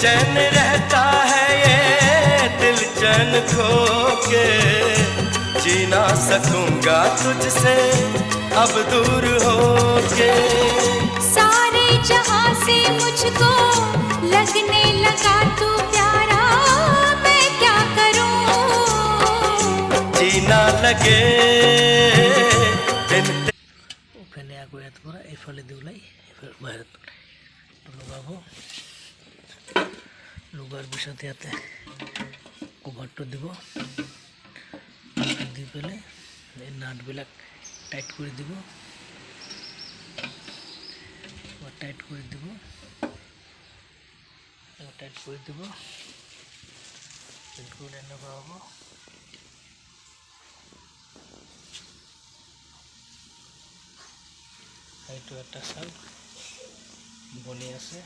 बेचैन रहता है ये दिल चैन खो के, जी ना सकूंगा तुझसे अब दूर होके। सारे जहां से मुझको लगने लगा तू प्यारा, मैं क्या करूं? जीना लगे दिन ওখানে আগে এত করা এফালে দিউলাই এফালে বাইরে লগাবো লুগার বিষাতে হাতে কভারটা দিব দি পেলে এই নাটবিলাক টাইট করে দিব টাইট করে দিব টাইট করে দিব টাইট করে এনে পাবো এইটো একটা সাল বনি আছে।